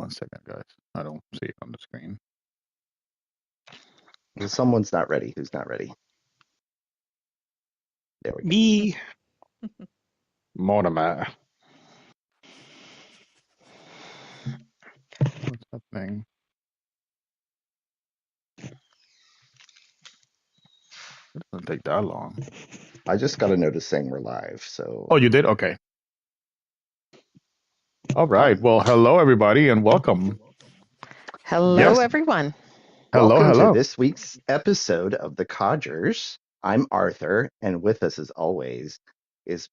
1 second, guys. I don't see it on the screen. Someone's not ready. Who's not ready? There we go. Me. Mortimer. What's happening? It doesn't take that long. I just got a notice saying we're live, so. Oh, you did? Okay. All right. Well, hello, everybody, and welcome. Hello, everyone. Welcome Hello. to this week's episode of The Codgers. I'm Arthur, and with us, as always, is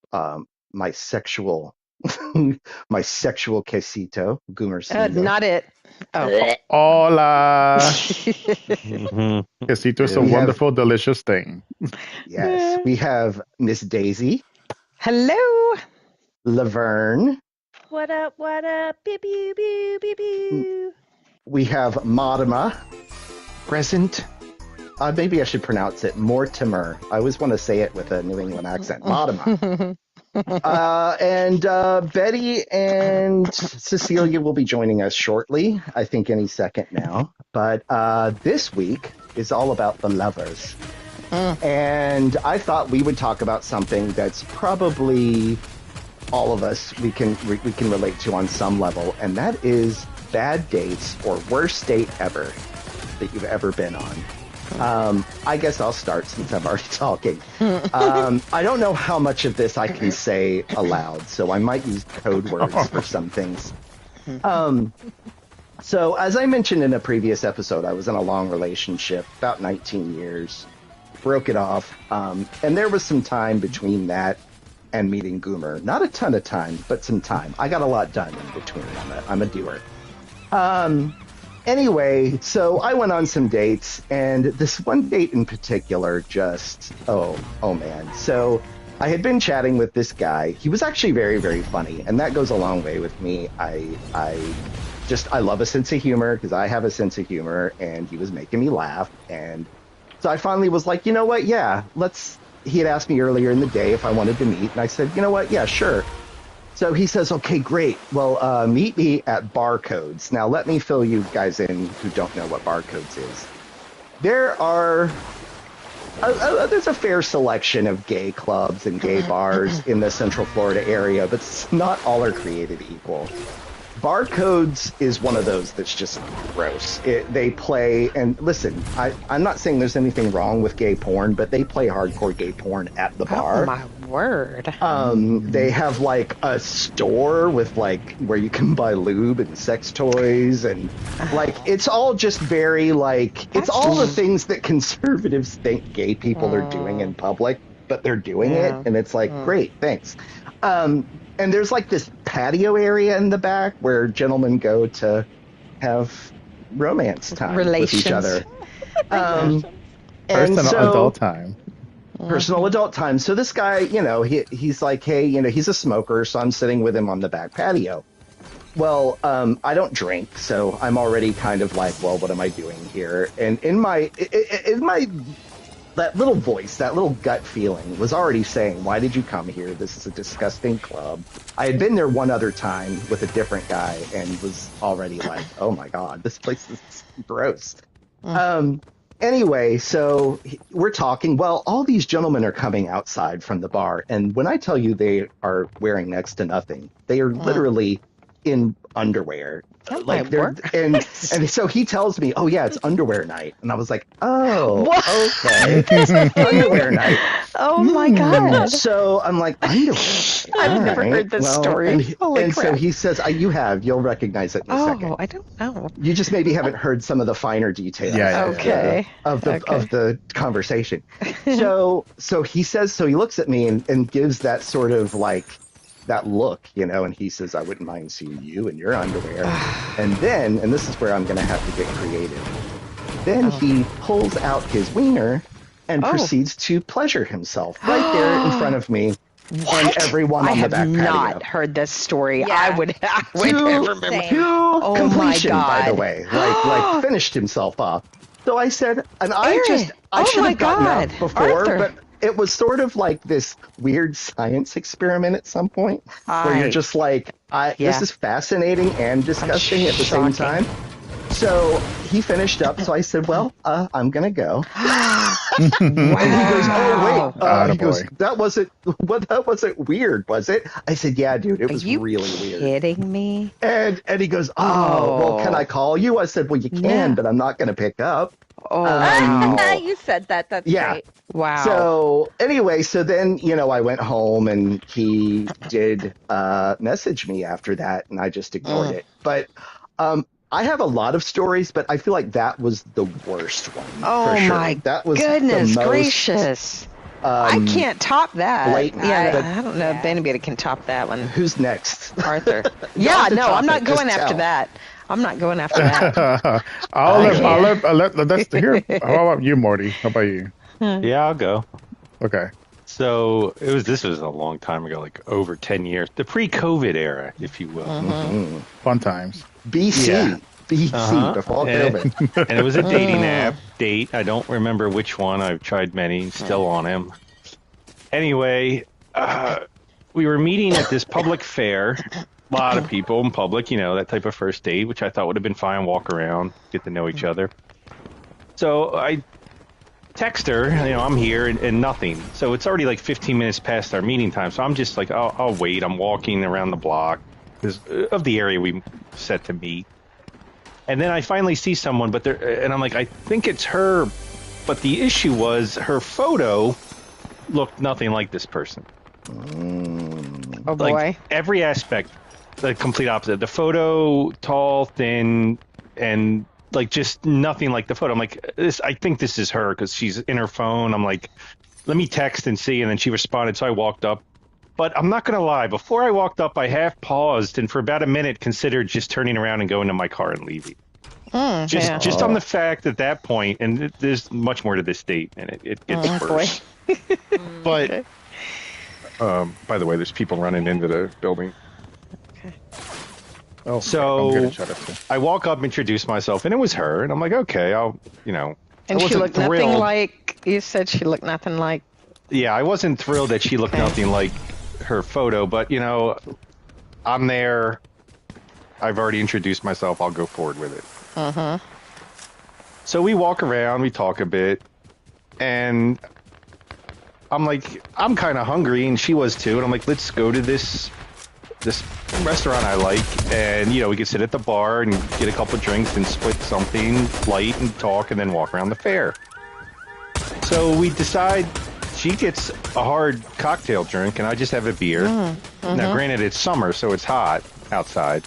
my sexual quesito, Goomer. Not it. Oh. Hola. Quesito is a wonderful, delicious thing. Yes, we have Miss Daisy. Hello. Laverne. What up? What up? Pew pew pew pew pew. We have Modema. Present. Maybe I should pronounce it Mortimer. I always want to say it with a New England accent. Modema. And Betty and Cecilia will be joining us shortly. I think any second now. But this week is all about the lovers. And I thought we would talk about something that's probably all of us we can relate to on some level, and that is bad dates or worst date ever that you've ever been on. I guess I'll start since I'm already talking. I don't know how much of this I can say aloud, so I might use code words for some things. So as I mentioned in a previous episode, I was in a long relationship, about 19 years, broke it off, and there was some time between that and meeting Goomer. Not a ton of time, but some time. I got a lot done in between. I'm a doer. Anyway, so I went on some dates, and this one date in particular just, oh man. So I had been chatting with this guy. He was actually very, very funny, and that goes a long way with me. I love a sense of humor because I have a sense of humor, and he was making me laugh. And so I finally was like, you know what? Yeah, he had asked me earlier in the day if I wanted to meet, and I said, you know what? Yeah, sure. So he says, okay, great. Well, meet me at Barcodes. Now, let me fill you guys in who don't know what Barcodes is. There are, there's a fair selection of gay clubs and gay bars in the Central Florida area, but not all are created equal. Barcodes is one of those that's just gross. They play, and listen, I'm not saying there's anything wrong with gay porn, but they play hardcore gay porn at the bar. Oh, my word. They have like a store with like where you can buy lube and sex toys, and like it's all just very like, it's all the things that conservatives think gay people are doing in public, but they're doing it, and it's like, great, thanks. And there's like this patio area in the back where gentlemen go to have romance time with each other. Personal adult time. Personal adult time. So this guy, he's like, hey, he's a smoker, so I'm sitting with him on the back patio. Well, I don't drink, so I'm already kind of like, well, what am I doing here? And in my that little voice, that little gut feeling was already saying, why did you come here? This is a disgusting club. I had been there one other time with a different guy and was already like, oh my God, this place is gross. Anyway, so we're talking. Well, all these gentlemen are coming outside from the bar. And when I tell you they are wearing next to nothing, they are literally in underwear. Like and so he tells me, oh yeah, it's underwear night, and I was like, oh, okay, underwear night. Oh my God! So I'm like, underwear. I've never heard this story. And so he says, you'll recognize it in a second. Oh, I don't know. You just maybe haven't heard some of the finer details. Of the conversation. So he says, so he looks at me and gives that sort of like that look, and he says, I wouldn't mind seeing you in your underwear. And then, and this is where I'm going to have to get creative, then he pulls out his wiener and proceeds to pleasure himself right there in front of me. What? And everyone on the back patio. I have not heard this story. Yeah. I would remember. To completion, by the way. Like finished himself off. So I said, and I should have gotten up before, Arthur. it was sort of like this weird science experiment at some point where you're just like, Yeah. this is fascinating and disgusting at the same shocking. time. So he finished up. So I said, well, I'm going to go. And he goes, oh, wait. He goes, that wasn't weird, was it? I said, yeah, dude, it was Are you really weird. kidding me? And he goes, oh, well, can I call you? I said, well, you can, Yeah. but I'm not going to pick up. Oh, wow. You said that. That's Yeah. great. Wow. So anyway, so then, I went home and he did message me after that, and I just ignored it. But I have a lot of stories, but I feel like that was the worst one. Oh for sure. my that was goodness the most, gracious. I can't top that. blatant, Yeah, but- I don't know if anybody can top that one. Who's next? Arthur. You'll Yeah, have to no, top I'm not it, just going after tell. that. I'm not going after that. How about you, Morty? How about you? Yeah, I'll go. Okay. So this was a long time ago, like over 10 years, the pre-COVID era, if you will. Fun times. BC. Yeah. BC, before COVID. And it was a dating app. Date. I don't remember which one. I've tried many. Still on him. Anyway, we were meeting at this public fair. A lot of people in public, that type of first date, which I thought would have been fine. Walk around, get to know each other. So I text her, I'm here, and nothing. So it's already like 15 minutes past our meeting time. So I'm just like, I'll wait. I'm walking around the block of the area we set to meet. And then I finally see someone, and I'm like, I think it's her. But the issue was her photo looked nothing like this person. Oh, boy. Like every aspect, the complete opposite. The photo, tall, thin, and like just nothing like the photo. I'm like, I think this is her because she's in her phone. I'm like, let me text and see. And then she responded. So I walked up. But I'm not going to lie. Before I walked up, I half paused and for about a minute considered just turning around and going to my car and leaving. Just on the fact at that point, and there's much more to this date, and it gets worse. But by the way, there's people running into the building. Oh, So- I'm getting shut up too. I walk up, introduce myself, and it was her. And I'm like, okay, And I she wasn't looked nothing thrilled. like, you said she looked nothing like. Yeah, I wasn't thrilled that she looked Okay. nothing like her photo, but I'm there. I've already introduced myself. I'll go forward with it. So we walk around, we talk a bit, and I'm like, I'm kind of hungry, and she was too. And I'm like, let's go to this restaurant I like, and we could sit at the bar and get a couple drinks and split something light and talk, and then walk around the fair. So we decide. She gets a hard cocktail drink, and I just have a beer. Now, granted, it's summer, so it's hot outside.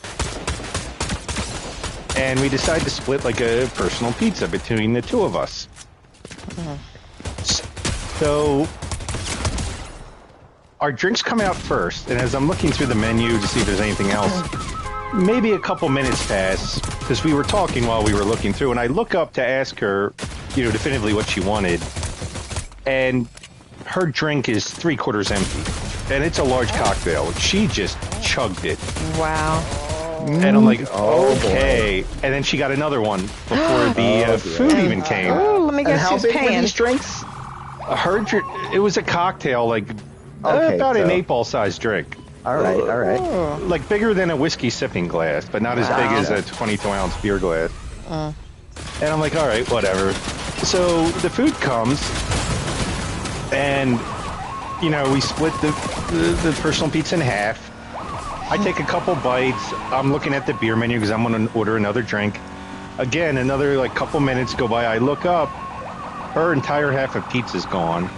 And we decide to split like a personal pizza between the two of us. So our drinks come out first, and as I'm looking through the menu to see if there's anything else, maybe a couple minutes pass, because we were talking while we were looking through, and I look up to ask her, definitively what she wanted. And her drink is 3/4 empty, and it's a large cocktail. She just chugged it, Wow. and I'm like, okay. And then she got another one before the food even came. Oh, let me And guess how who's big were paying. these drinks? It was a cocktail, like Okay, about an so- 8-ball sized drink, All right. like bigger than a whiskey sipping glass, but not as big as a 22-ounce beer glass. And I'm like, all right, whatever. So the food comes, and we split the personal pizza in half. I take a couple bites. I'm looking at the beer menu because I'm going to order another drink. Again, another couple minutes go by. I look up. Her entire half of pizza's gone.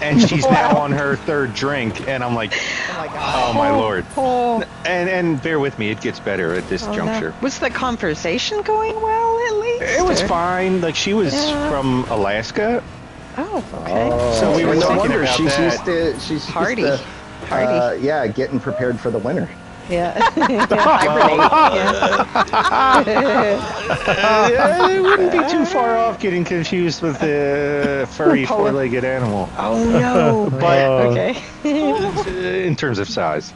And she's now on her third drink. And I'm like, oh my Lord. Oh, And bear with me. It gets better at this juncture. no. Was the conversation going well, at least? It was or- fine. Like, she was Yeah. from Alaska. Oh, okay. So we were no thinking wonder about she's that. used to. She's used Hardy. to, Hardy. getting prepared for the winter. Yeah. Hibernate. Yeah. It wouldn't be too far off getting confused with the furry Polar- four-legged animal Oh, no. But Okay. in terms of size.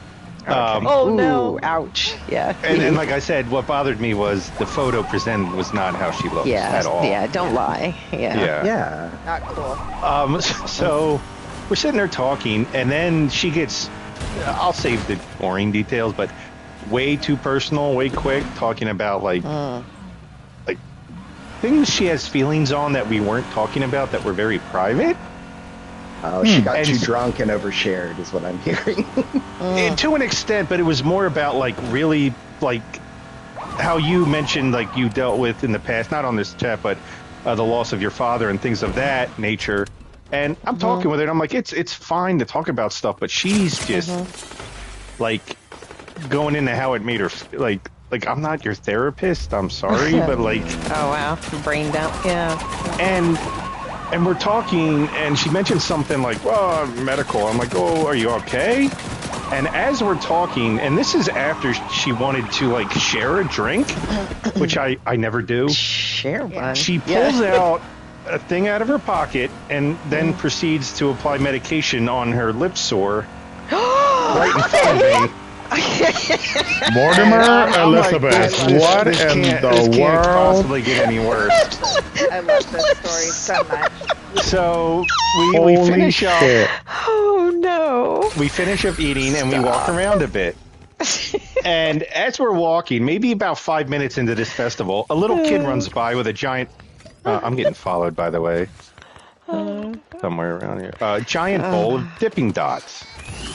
Oh Ooh, no. ouch. Yeah. And like I said, what bothered me was the photo presented was not how she looks yeah. at all. Yeah. Don't lie. Yeah. Yeah. Not cool. So we're sitting there talking, and then she gets, I'll save the boring details, but way too personal, way quick, talking about like things she has feelings on that we weren't talking about that were very private. Oh, she got And- too drunk and overshared, is what I'm hearing. And to an extent, but it was more about like really like how you mentioned like you dealt with in the past, not on this chat, but the loss of your father and things of that nature. And I'm talking with her, and I'm like, it's fine to talk about stuff, but she's just like going into how it made her like I'm not your therapist. I'm sorry, but like, Oh wow. Brain dump. Yeah. and we're talking, and she mentioned something like, well, medical. I'm like, oh, are you okay? And as we're talking, and this is after she wanted to like share a drink, which I never do. Share one. She pulls out a thing out of her pocket and then proceeds to apply medication on her lip sore right in front of me. Mortimer I'm like, Elizabeth, this what this in can't, the this can't world? possibly get any worse. I love this story so much. So we Holy finish up. shit. Oh no. We finish up eating and we walk around a bit. And as we're walking, maybe about 5 minutes into this festival, a little kid runs by with a giant. I'm getting followed, by the way. Somewhere around here. A giant bowl of dipping dots.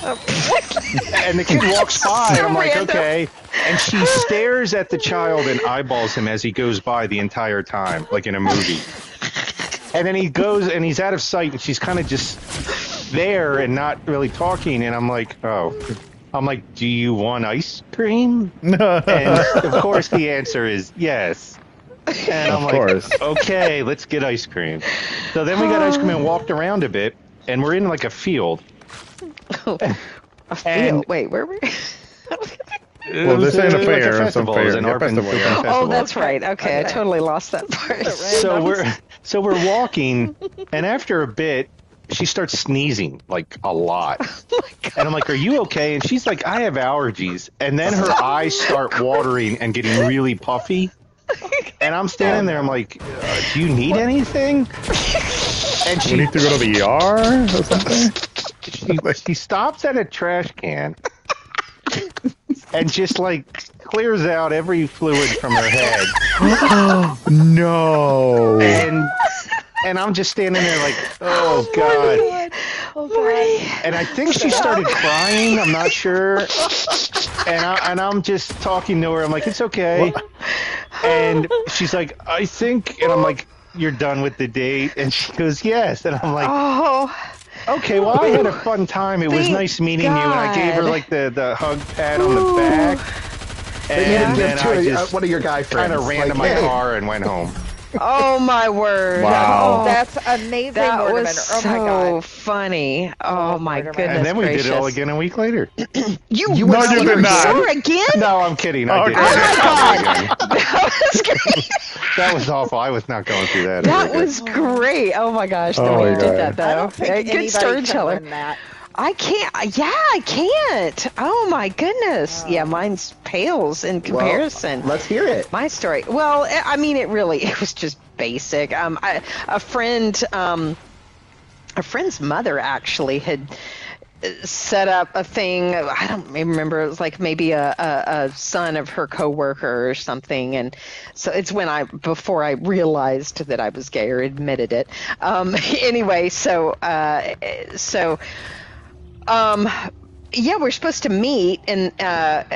And the kid walks by, and I'm like, random. okay. And she stares at the child and eyeballs him as he goes by the entire time, like in a movie. And then he goes, and he's out of sight, and she's kind of just there and not really talking. And I'm like, oh. I'm like, do you want ice cream? And of course the answer is yes. And I'm Of like, course. okay, let's get ice cream. So then we got ice cream and walked around a bit, and we're in like a field. And Wait, where were we? Well, this ain't a Like fair, it's festival. unfair. It was an Yeah, urban festival, food yeah. festival. Oh, that's right. Okay, I totally lost that part. So we're walking, and after a bit, she starts sneezing like a lot. And I'm like, "Are you okay?" And she's like, "I have allergies." And then her eyes start watering and getting really puffy. And I'm standing there. I'm like, "Do you need anything?" And We she need to go to the ER or something? she stops at a trash can and just like clears out every fluid from her head. No. And I'm just standing there like, oh god. Oh god. And I think she started crying. I'm not sure. And I'm just talking to her. I'm like, it's okay. And she's like, I think. And I'm like, you're done with the date? And she goes, yes. And I'm like, Oh, okay, well, I had a fun time. It was Thank nice meeting you. And I gave her God. like the hug pat on the back. But you And didn't then give I to just one of your guy friends. kind of ran like, to my hey, car and went home. oh my word! Wow. Oh, That's amazing, that Mortimer. was Oh my so god. funny. Oh my Mortimer. goodness And then we gracious. did it all again a week later. You No, you did not. sore again? No, I'm kidding. I Oh, did. okay. Oh my god! That was great. That was awful. I was not going through that. That was great. Oh my gosh, the Oh way my you did God. that I though. don't think Yeah, anybody good can storyteller. win that. I can't. Yeah, I can't. Oh my goodness. Yeah, mine's pales in well, comparison. let's hear it. My story. Well, I mean, it was just basic. A friend's mother actually had set up a thing. I don't even remember. It was like maybe a son of her coworker or something. And so it's before I realized that I was gay or admitted it. Anyway, yeah, we're supposed to meet and, at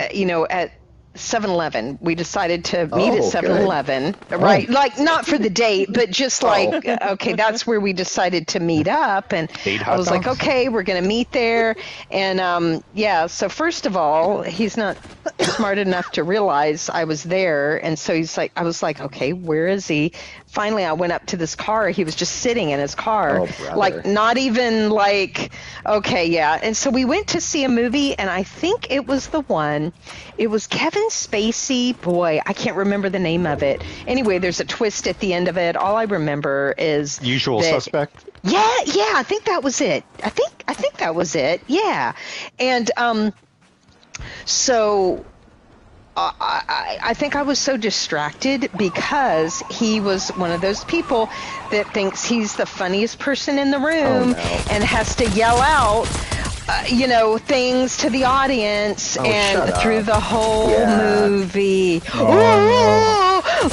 7-Eleven. We decided to meet at Oh, 7-Eleven, right? Like not for the date, but just like, okay, that's where we decided to meet up. And Ate I hot was like, dogs? okay, we're going to meet there. And yeah, so first of all, he's not smart enough to realize I was there. And so I was like, okay, where is he? Finally, I went up to this car. He was just sitting in his car, Oh, brother. like not even like, okay, yeah. And so we went to see a movie, and I think it was the one. It was Kevin Spacey. Boy, I can't remember the name of it. Anyway, there's a twist at the end of it. All I remember is Usual that- suspect. Yeah, I think that was it. I think that was it. Yeah. And So I think I was so distracted because he was one of those people that thinks he's the funniest person in the room and has to yell out, things to the audience and through the whole movie.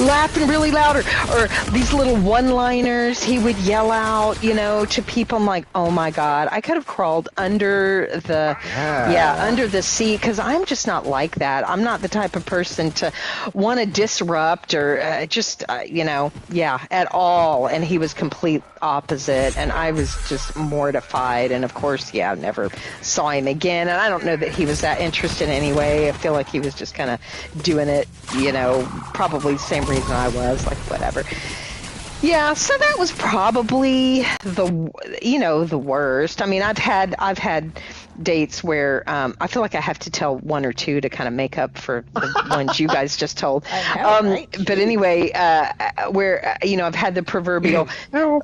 Laughing really loud, or these little one-liners he would yell out, to people. I'm like, oh my God, I could have crawled under the seat, because I'm just not like that. I'm not the type of person to want to disrupt or at all. And he was complete opposite, and I was just mortified. And of course, never saw him again. And I don't know that he was that interested anyway. I feel like he was just kind of doing it, probably the same reason I was, like, whatever. Yeah, so that was probably the worst. I mean, I've had dates where I feel like I have to tell one or two to kind of make up for the ones you guys just told. Right? But anyway, where I've had the proverbial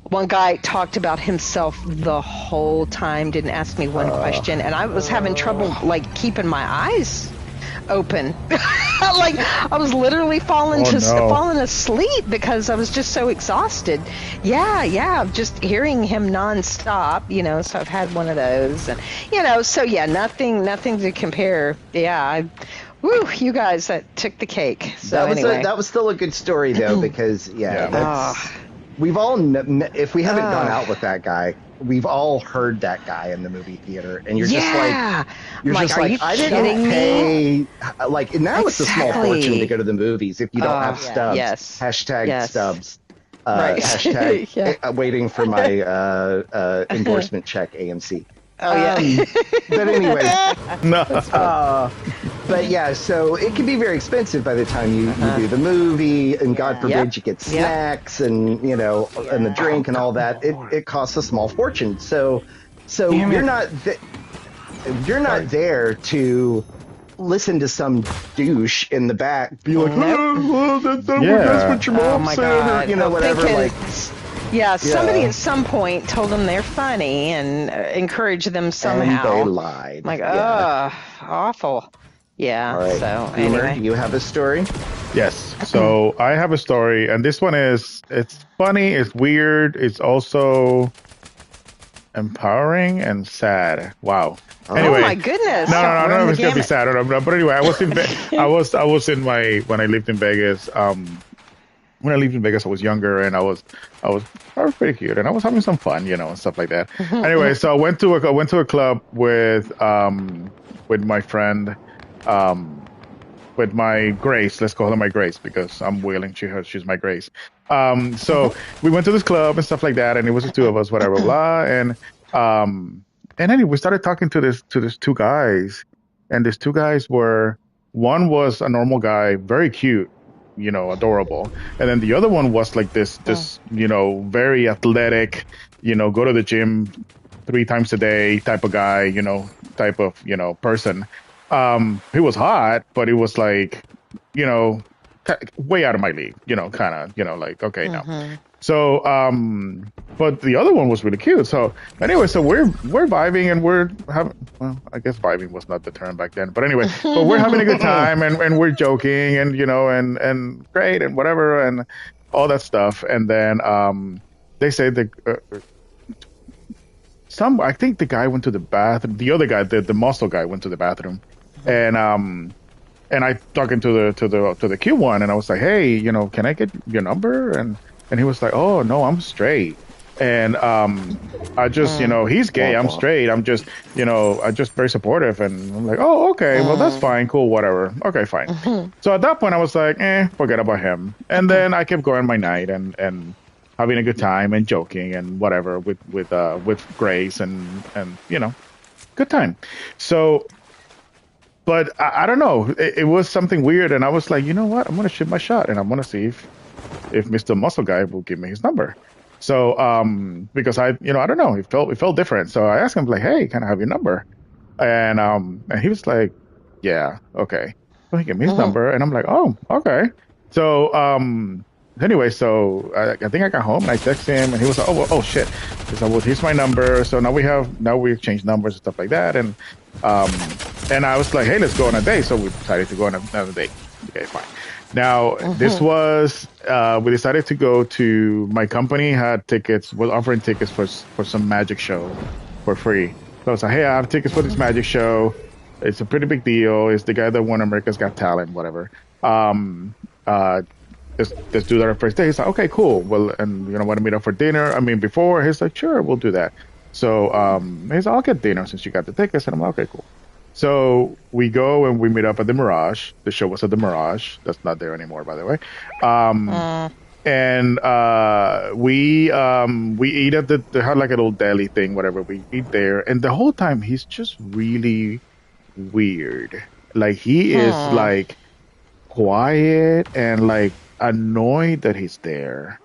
one guy talked about himself the whole time, didn't ask me one question, and I was having trouble like keeping my eyes open. Like I was literally falling asleep because I was just so exhausted. Just hearing him nonstop, so I've had one of those, and nothing to compare. You guys, that took the cake. So that was still a good story though, because we've all if we haven't gone out with that guy, we've all heard that guy in the movie theater, and you're just like, I didn't pay. Like now, it's a small fortune to go to the movies if you don't have stubs. Hashtag stubs. Right. Hashtag waiting for my endorsement check, AMC. But anyway, so it can be very expensive by the time you do the movie, and God forbid you get snacks and and the drink and all that. It costs a small fortune. So you're not there to listen to some douche in the back be like, that's what your mom said, or whatever. Somebody at some point told them they're funny and encouraged them somehow. And they lied. Like, awful. Yeah. All right. So Boomer, anyway. do you have a story? Yes. So I have a story, and this one it's funny, it's weird, it's also empowering and sad. Wow. Anyway, oh my goodness! No, I don't know if it's gonna be sad or not. But anyway, I was in when I lived in Vegas. When I lived in Vegas, I was younger, and I was pretty cute, and I was having some fun, and stuff like that. Anyway, so I went to a club with my friend, with my Grace. Let's call her my Grace because I'm willing. She's my Grace. So we went to this club and stuff like that, and it was the two of us, whatever, blah. And anyway, we started talking to these two guys, and these two guys one was a normal guy, very cute, adorable, and then the other one was like this very athletic, go to the gym 3 times a day type of guy, type of person. He was hot, but it was like, way out of my league, kind of, like, okay, no. So, but the other one was really cute. So anyway, so we're vibing, and we're having, well, I guess vibing was not the term back then, but anyway, but we're having a good time, and we're joking, and, and great, and whatever, and all that stuff. And then, they say that, I think the guy went to the bathroom. The other guy, the muscle guy, went to the bathroom, and I talking to the cute one, and I was like, hey, can I get your number? And he was like, oh no, I'm straight, and I just he's gay, I'm straight, I'm just I'm just very supportive, and I'm like, oh okay, well that's fine, cool, whatever, okay, fine. So at that point I was like, forget about him, and then I kept going my night and having a good time and joking and whatever with Grace and good time. So, but I don't know, it was something weird, and I was like, you know what, I'm gonna shoot my shot, and I'm gonna see if Mr. Muscle Guy will give me his number. So because I don't know, it felt different. So I asked him like, hey, can I have your number? And he was like, yeah, okay. So he gave me his number, and I'm like, oh, okay. So anyway, so I think I got home and I texted him, and he was like, oh shit. He said, well, here's my number. So now we exchanged numbers and stuff like that. And and I was like, hey, let's go on a date. So we decided to go on another date. Okay, fine. Now this was we decided to go to my company had tickets was offering tickets for some magic show for free. So I was like, hey, I have tickets for this magic show. It's a pretty big deal. It's the guy that won America's Got Talent, whatever. Let's do that our first day. He's like, okay, cool. Well, and want to meet up for dinner. I mean, before he's like, sure, we'll do that. So he's like, I'll get dinner since you got the tickets, and I'm like, okay, cool. So we go and we meet up at the Mirage. The show was at the Mirage. That's not there anymore, by the way. And we eat at they had like a little deli thing, whatever. We eat there, and the whole time he's just really weird. Like he is like quiet and like annoyed that he's there.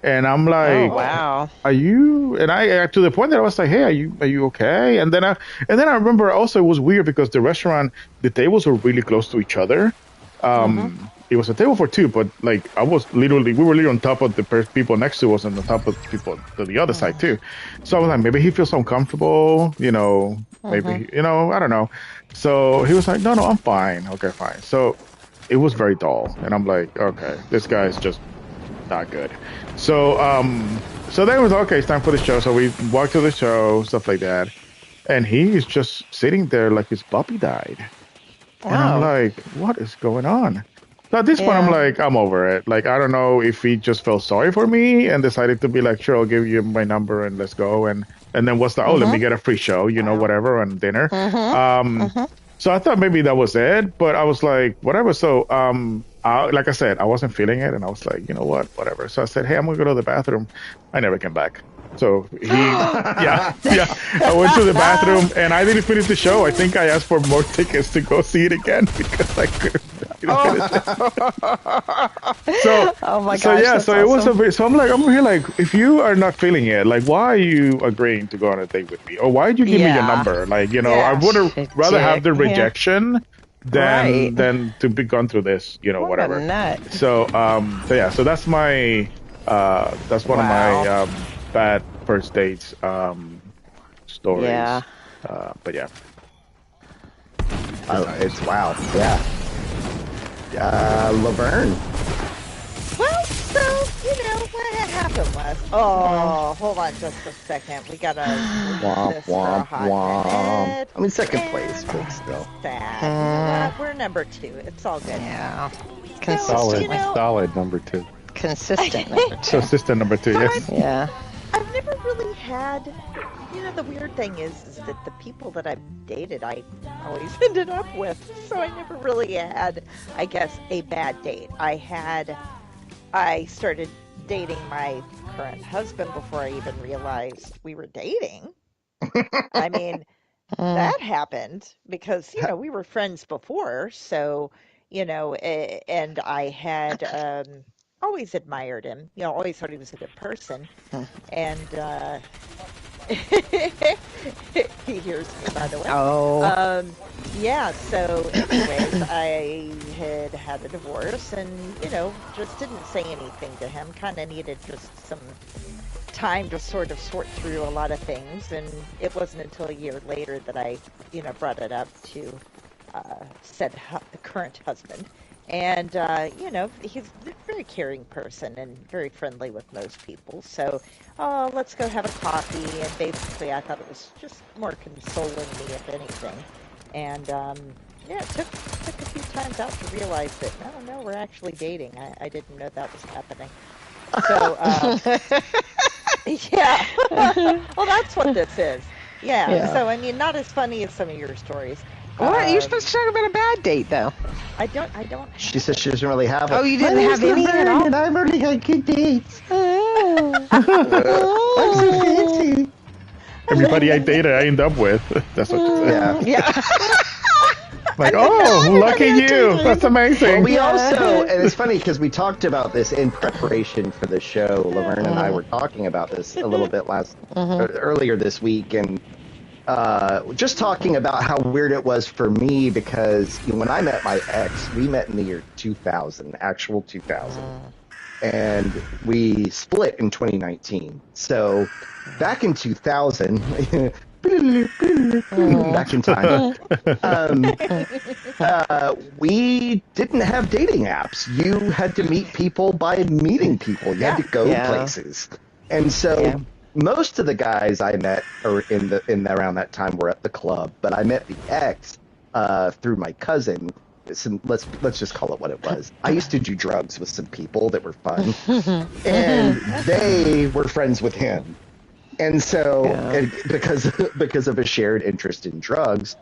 And I'm like, Oh, wow. are you? And I to the point that I was like, hey, are you okay? And then I remember also it was weird because the restaurant, the tables were really close to each other. It was a table for two, but like we were literally on top of the people next to us and on top of people to the other side too. So I was like, maybe he feels uncomfortable, maybe, I don't know. So he was like, no, I'm fine. Okay, fine. So it was very dull. And I'm like, okay, this guy is just not good. So then it was okay, it's time for the show. So we walked to the show, stuff like that. And he is just sitting there like his puppy died. And I'm like, what is going on? So at this point, I'm like, I'm over it. Like, I don't know if he just felt sorry for me and decided to be like, sure, I'll give you my number and let's go. And then what's the, let me get a free show, whatever, and dinner. So I thought maybe that was it, but I was like, whatever. So, like I said, I wasn't feeling it, and I was like, you know what, whatever. So I said, hey, I'm gonna go to the bathroom. I never came back. So I went to the bathroom, and I didn't finish the show. I think I asked for more tickets to go see it again because I couldn't. So, Oh my so gosh. yeah, that's so it was a awesome. bit. So I'm here, like, if you are not feeling it, like, why are you agreeing to go on a date with me, or why did you give me your Yeah. number? Like, I Yeah. would have rather have the Dick. Yeah. rejection Right. than to be gone through this, What a whatever. nut. So so that's my that's one of my bad first dates stories. Yeah. But yeah. It's wow. Yeah. Laverne. Well, so, what had happened was... Oh, hold on just a second. We gotta leave Womp, this for a womp, hot womp. minute. I'm in second And place, but still. Sad. You know what? We're number 2. It's all good. Yeah. So, Consistent. you know, Solid number 2. Consistent number two. So sister number 2, yes. Yeah. I've never really had, the weird thing is that the people that I've dated, I always ended up with. So I never really had, I guess, a bad date. I started dating my current husband before I even realized we were dating. I mean, that happened because, we were friends before. So, and I had, always admired him, always thought he was a good person. And he hears me, by the way. Oh. Yeah, so anyways, I had a divorce and, just didn't say anything to him. Kind of needed just some time to sort of sort through a lot of things. And it wasn't until a year later that I, brought it up to the current husband. And, he's a very caring person and very friendly with most people. So, let's go have a coffee. And basically, I thought it was just more consoling me, if anything. And, it took a few times out to realize that, no, we're actually dating. I didn't know that was happening. So, yeah. Well, that's what this is. Yeah. So, I mean, not as funny as some of your stories. What? You're supposed to talk about a bad date, though. I don't. She says she doesn't really have it. Oh, you didn't have any at all? And I've only had good dates. Oh. I'm so fancy. Everybody I dated, I end up with. That's what you said. Yeah. Yeah. Like, oh, lucky you. That's amazing. We also, and it's funny because we talked about this in preparation for the show. Laverne and I were talking about this a little bit earlier this week, and just talking about how weird it was for me because when I met my ex, we met in the year 2000, actual 2000, and we split in 2019. So back in 2000, back in time. Um, we didn't have dating apps. You had to meet people by meeting people. You had to go Yeah. places, and so Yeah. most of the guys I met or in around that time were at the club. But I met the ex through my cousin. Let's just call it what it was. I used to do drugs with some people that were fun, and they were friends with him. And so, Yeah. because of a shared interest in drugs,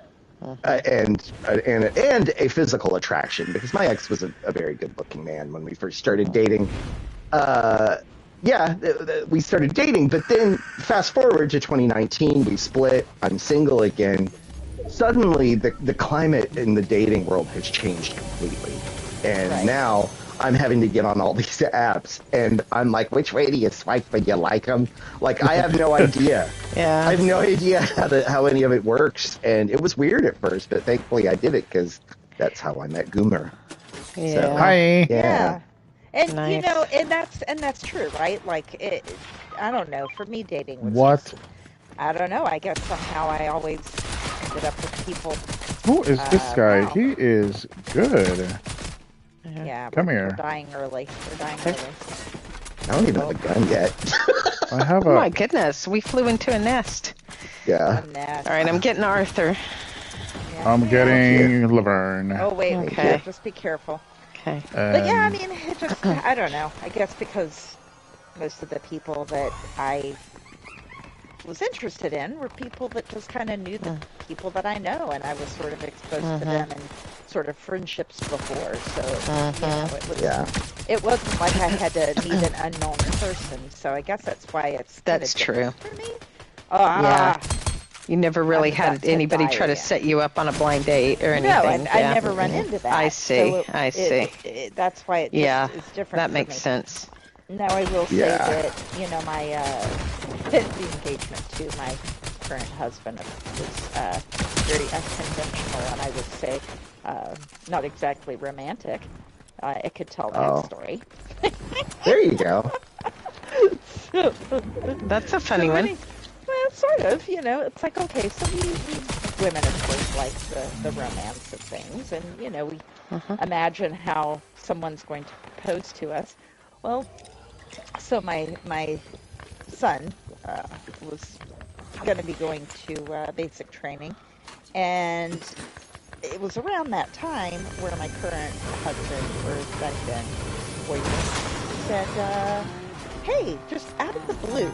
and a physical attraction, because my ex was a very good looking man when we first started dating. We started dating, but then fast forward to 2019, we split. I'm single again. Suddenly, the climate in the dating world has changed completely, and Right. now I'm having to get on all these apps, and I'm like, which way do you swipe when you like them? Like, I have no idea. Yeah. I have no idea how any of it works, and it was weird at first, but thankfully I did it because that's how I met Goomer. Yeah. Hi. Yeah. And Nice. and that's true, right? Like I don't know. For me, dating was What? just, I don't know. I guess somehow I always ended up with people. Who is this guy? Wow. He is good. Yeah, Come we're here. dying early. We're dying early. I don't even have a gun yet. I have Oh my a. goodness, we flew into a nest. Yeah. And that, All right, I'm getting Arthur. yeah. I'm getting Laverne. Oh wait, Okay. just be careful. Okay. But yeah, I And mean, it just, I don't know. I guess because most of the people that I was interested in were people that just kind of knew the people that I know, and I was sort of exposed to them in sort of friendships before. So, you know, it wasn't like I had to meet an unknown person. So I guess that's why it's kinda That's different true. for me. Yeah. You never really I'm had about to anybody die try to again. set you up on a blind date or anything. No, I Yeah. never run into that. I see. So I see. that's why it just Yeah, is different. that for makes me. sense. Now I will say Yeah. that, you know, my the engagement to my current husband was very unconventional, and I would say not exactly romantic. It could tell that story. There you go. That's a funny So one. well, sort of, you know, it's like, okay, so we women, of course, like the romance of things, and, you know, we imagine how someone's going to propose to us. Well, so my son was going to be going to basic training, and it was around that time where my current husband, or back then boyfriend, said, hey, just out of the blue,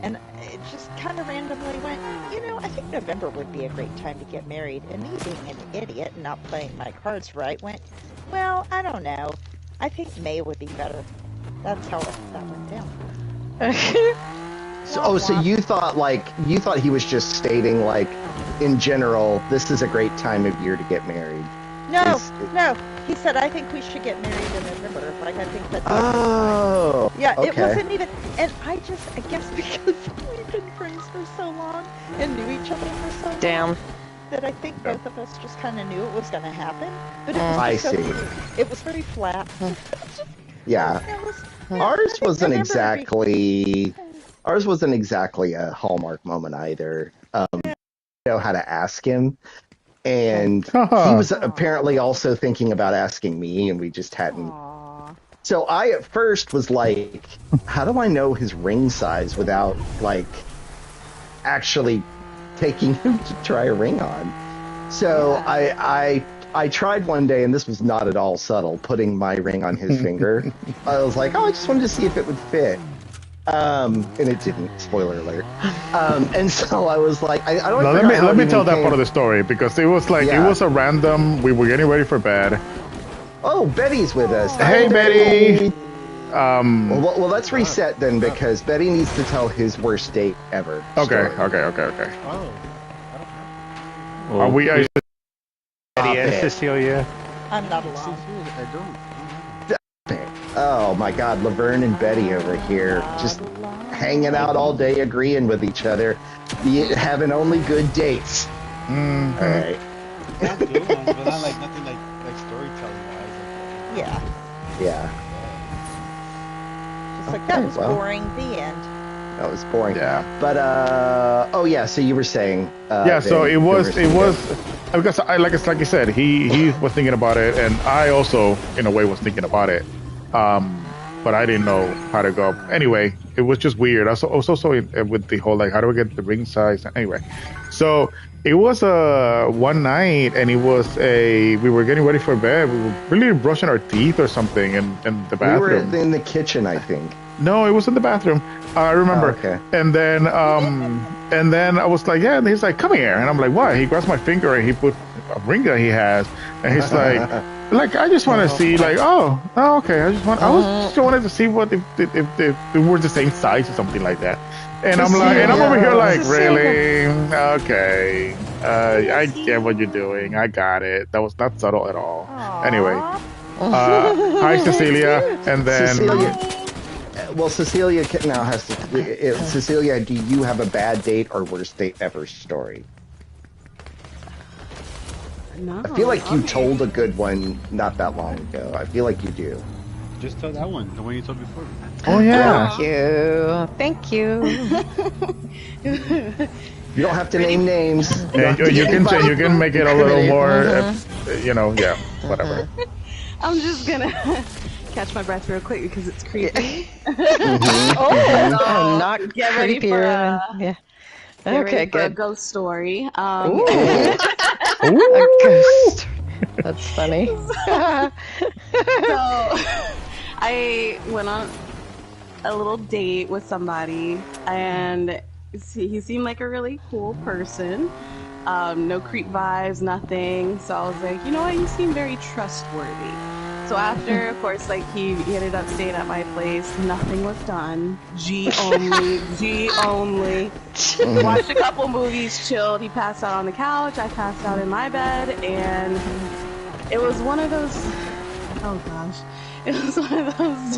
and it just kind of randomly went, you know, I think November would be a great time to get married. And me being an idiot and not playing my cards right went, well, I don't know. I think May would be better. That's how that went down. So you thought he was just stating, like, in general, this is a great time of year to get married. No. He said, I think we should get married in November. Like, I think that's Oh. yeah, okay. it wasn't even, and I guess because we've been friends for so long and knew each other for so long, Damn. that I think both of us just kind of knew it was going to happen. But it was I just so see. weird. It was very flat. Yeah. Ours wasn't exactly a hallmark moment either. Know how to ask him, and he was apparently also thinking about asking me, and we just hadn't. Aww. So I at first was like, how do I know his ring size without, like, actually taking him to try a ring on? So I tried one day, and this was not at all subtle, putting my ring on his finger. I was like, oh, I just wanted to see if it would fit. And it didn't. Spoiler alert. And so I was like, I don't know. let me tell that part of the story, because it was like, Yeah. it was a random. We were getting ready for bed. Oh, Betty's with us. Hey, Hi, Betty. Well, let's reset then, because Betty needs to tell his worst date ever. Okay. story. Well, Are we? Eddie and it. Cecilia. I'm not alone. Oh my God, Laverne and Betty over here, just hanging out all day, agreeing with each other, having only good dates. All right. Not good ones, but not like nothing like storytelling wise. Yeah. Yeah. Just like, that was well. boring. The end. That was boring. Yeah. But oh yeah. So you were saying. Yeah. So Vin, it was you were because like you said, he was thinking about it, and I also in a way was thinking about it. But I didn't know how to go. Anyway, it was just weird. I was also with the whole like, how do I get the ring size? Anyway, so it was one night, and it was we were getting ready for bed. We were really brushing our teeth or something in the We were bathroom. in the kitchen, I think. No, it was in the bathroom. I remember. Oh, okay. And then I was like, yeah. And he's like, come here. And I'm like, what? He grabs my finger and he put a ring that he has, and he's like, I just want to see, like, oh, okay. I just wanted to see what if they were the same size or something like that. And I'm like, and I'm over here like, really? Okay. I get what you're doing. I got it. That was not subtle at all. Anyway, hi Cecilia, and then Cecilia. Well, Cecilia now has to. Cecilia, do you have a bad date or worst date ever story? No. I feel like you okay. told a good one not that long ago. I feel like you do. Just tell that one, the one you told before. oh yeah. Thank you. You don't have to name names. And you can make it a little more, yeah, whatever. I'm just gonna catch my breath real quick because it's creepy. Oh, not Get ready for creepier. Get Okay, ready for a good. ghost story. Ooh. A ghost. That's funny. So I went on a little date with somebody, and he seemed like a really cool person. No creep vibes, nothing. So I was like, you know what? You seem very trustworthy. So after, of course, like he ended up staying at my place. Nothing was done. G only. G only. Watched a couple movies, chilled. He passed out on the couch. I passed out in my bed, and it was one of those. Oh gosh. It was one of those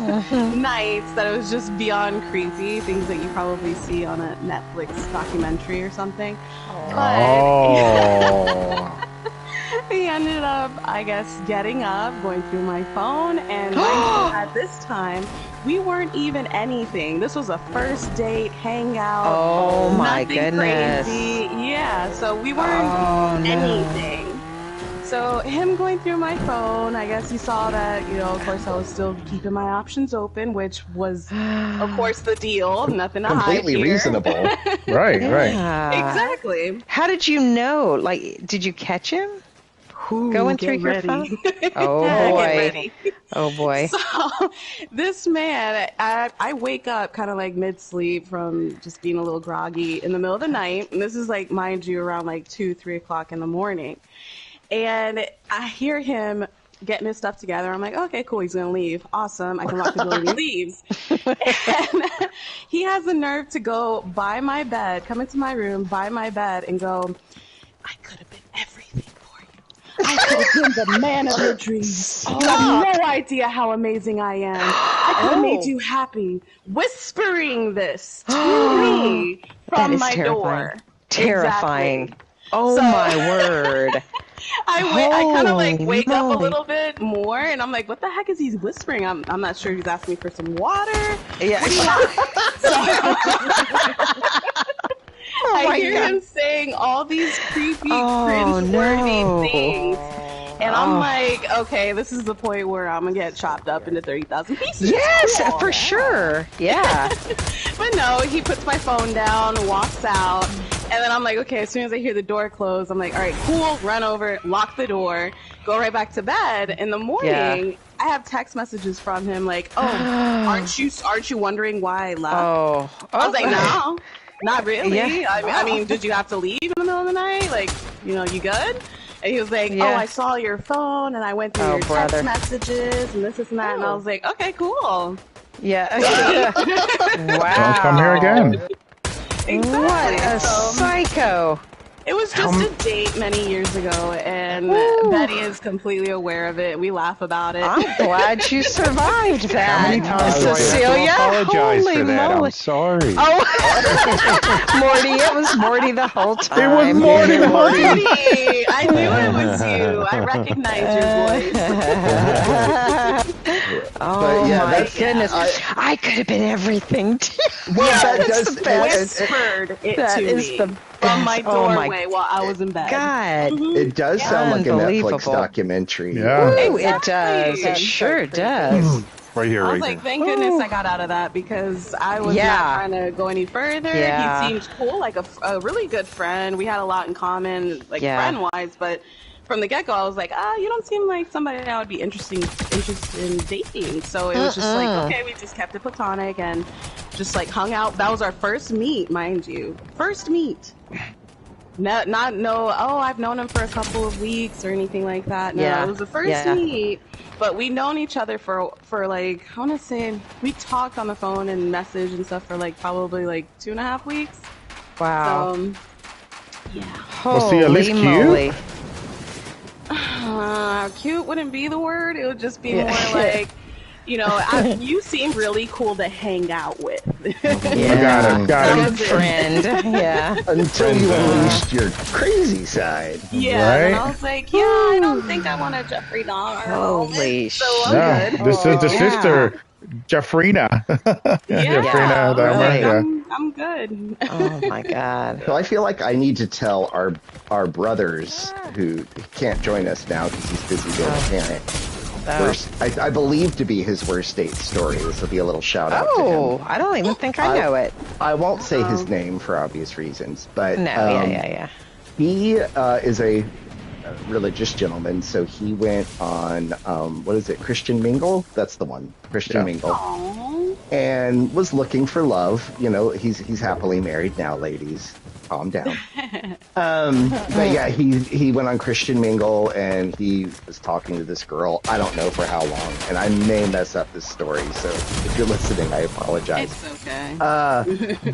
nights that it was just beyond creepy. Things that you probably see on a Netflix documentary or something. Oh. He ended up, I guess, getting up, going through my phone, and at this time, we weren't even anything. This was a first date, hangout. Oh my nothing goodness. Crazy. Yeah, so we weren't anything. So him going through my phone, I guess he saw that, of course I was still keeping my options open, which was, of course, the deal. Nothing to hide Completely here. reasonable. Right. Yeah. Exactly. How did you know? Like, did you catch him? Going through your phone? Oh Get boy. ready. Oh boy. So this man, I wake up kind of like mid-sleep from just being a little groggy in the middle of the night. And this is like, mind you, around like 2-3 o'clock in the morning. And I hear him getting his stuff together. I'm like, okay, cool. He's going to leave. Awesome. I can lock the door and he leaves. And he has the nerve to go by my bed, come into my room, by my bed, and go, I could have been everything for you. I could have been the man of your dreams. You have no idea how amazing I am. I could have made you happy. Whispering this to me That from is my terrifying. door. Terrifying. Exactly. Oh So- my word. I kind of like Holy wake up a moly. little bit more, and I'm like, what the heck is he whispering? I'm not sure. He's asking me for some water. Yeah. I my hear God. him saying all these creepy, Oh, cringe-worthy no. things. And I'm Oh. like, okay, this is the point where I'm going to get chopped up into 30,000 pieces. Yes, Cool. for sure. Yeah. But no, he puts my phone down, walks out, and then I'm like, okay, as soon as I hear the door close, I'm like, all right, cool, run over, lock the door, go right back to bed. In the morning, I have text messages from him like, oh, aren't you wondering why I left? Oh. I was like, no, not really. Yeah. I mean, did you have to leave in the middle of the night? Like, you good? And he was like, Yeah. oh, I saw your phone and I went through Oh, your brother. text messages and this and that. And I was like, okay, cool. Yeah. Wow. Don't come here again. Exactly. What a So, psycho. it was just a date many years ago, and Woo. Betty is completely aware of it. We laugh about it. I'm glad you survived that. How many times do I have to Cecilia? apologize Holy for that? moly. I'm sorry. Oh, Morty, it was Morty the whole time. It was Morty the whole time. Betty, I knew it was you. I recognized your voice. Oh yeah, my that's- goodness! I could have been everything. Well, that that's does the best. Whispered it That to is me the from my best. Oh my doorway while I was in bed. God. it does sound like a Netflix Unbelievable. documentary. Yeah. Ooh, it Exactly. does. It That's sure pretty does. Right here, I right was like, here. thank goodness I got out of that because I was Yeah. not trying to go any further. Yeah. He seemed cool, like a really good friend. We had a lot in common, like Yeah. friend-wise, but from the get-go, I was like, you don't seem like somebody I would be interested in dating. So it was just like, okay, we just kept it platonic and just like hung out. That was our first meet, mind you. First meet. I've known him for a couple of weeks or anything like that. No, Yeah. it was the first Yeah. meet, but we'd known each other for like, I want to say, we talked on the phone and messaged and stuff for like probably like 2.5 weeks. Wow. So, yeah. Was he at least Holy cute? moly. Cute wouldn't be the word. It would just be Yeah. more like, you seem really cool to hang out with. I got it. Good friend. Yeah. Until you unleashed your crazy side. Yeah, and Right? I was like, I don't think I want a Jeffrey Dahmer. Holy So I'm Yeah. good. This is the Yeah. sister, Jeffrina. Jeffrina Dahmer. really. Yeah. I'm good. Oh my God. So I feel like I need to tell our brothers who can't join us now because he's busy being a parent. Oh. I believe to be his worst date story. This will be a little shout out to him. Oh, I don't even think I know it. I won't say his name for obvious reasons, but No, yeah. he is a religious gentleman, so he went on what is it, Christian Mingle? That's the one, Christian Yeah. Mingle, Aww. and was looking for love. He's happily married now, ladies. Calm down. But yeah, he went on Christian Mingle and he was talking to this girl. I don't know for how long, and I may mess up this story. So if you're listening, I apologize. It's okay.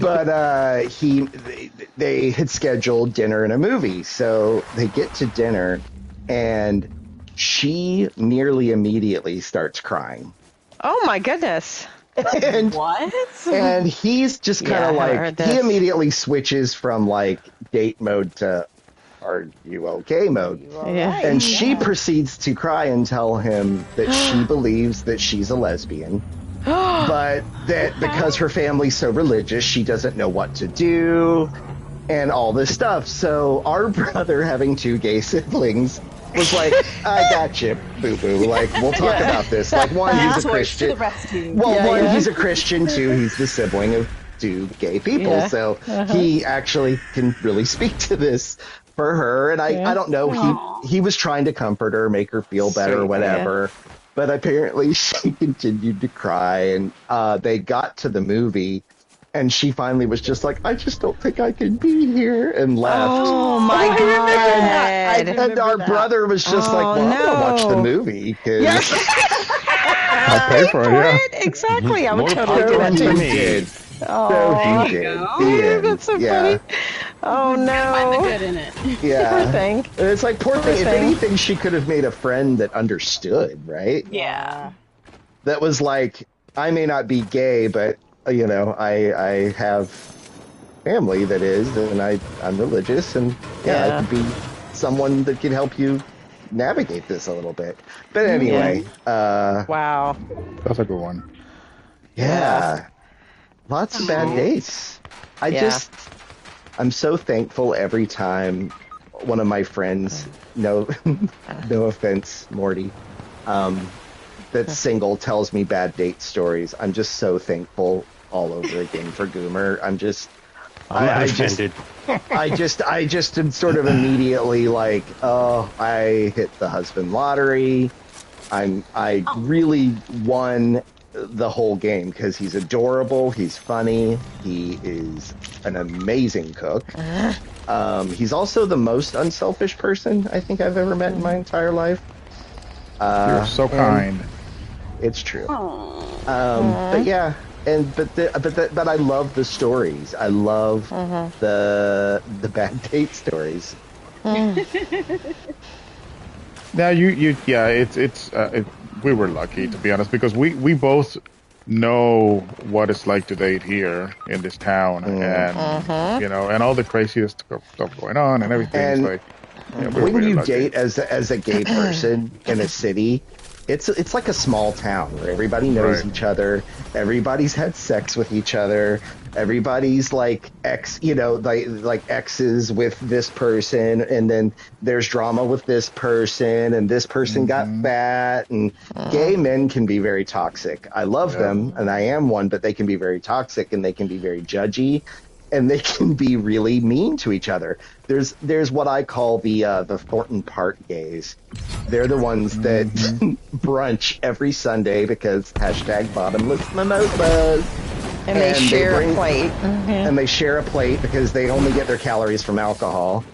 But they had scheduled dinner and a movie, so they get to dinner, and she nearly immediately starts crying, Oh my goodness. and What? and he's just kind Yeah, of I like heard he this. immediately switches from like date mode to are you okay mode. Yeah. And she proceeds to cry and tell him that she believes that she's a lesbian, but that because her family's so religious, she doesn't know what to do and all this stuff. So our brother, having 2 gay siblings, was like, I got you, boo-boo. Like, we'll talk about this. Like, one, he's a Torch to Christian. the rescue. Well, Yeah. he's a Christian, too. He's the sibling of 2 gay people. Yeah. So he actually can really speak to this for her. And I don't know, he was trying to comfort her, make her feel better or Sweet, whatever. But apparently she continued to cry. And they got to the movie, and she finally was just like, I just don't think I can be here, and left. Oh my I remember that. God. And our brother was just like, well, I'm going to watch the no. movie. 'Cause I'll pay for it, yeah. Exactly. I would More totally do power that to too. me. did. Oh, So he did. The end. that's so yeah. funny. Oh Find the no. good in it. Yeah. Thank. And it's like, poor thing. If thing. anything, she could have made a friend that understood, right? Yeah. That was like, I may not be gay, but I have family that is, and I'm religious, and I could be someone that can help you navigate this a little bit. But anyway, Wow. That's a good one. yeah, lots of bad dates. I'm so thankful every time one of my friends, no offense, Morty, that's single tells me bad date stories. I'm just so thankful all over again for Goomer. I'm not I offended. just am sort of immediately like, oh, I hit the husband lottery. I really won the whole game because he's adorable, he's funny, he is an amazing cook. He's also the most unselfish person I think I've ever met in my entire life. You're so and kind. It's true. Aww. But yeah, but I love the stories. I love the bad date stories. Now we were lucky, to be honest, because we both know what it's like to date here in this town, and and all the craziest stuff going on and everything. And it's like, we're when really you lucky. date as a gay person in a city, it's like a small town where everybody knows Right. each other, everybody's had sex with each other, everybody's like like exes with this person, and then there's drama with this person, and this person got fat, and gay men can be very toxic. I love them, and I am one, but they can be very toxic, and they can be very judgy, and they can be really mean to each other. There's what I call the Thornton Park gays. They're the ones that brunch every Sunday because #bottomless mimosas. And they share bring- a plate. And they share a plate because they only get their calories from alcohol.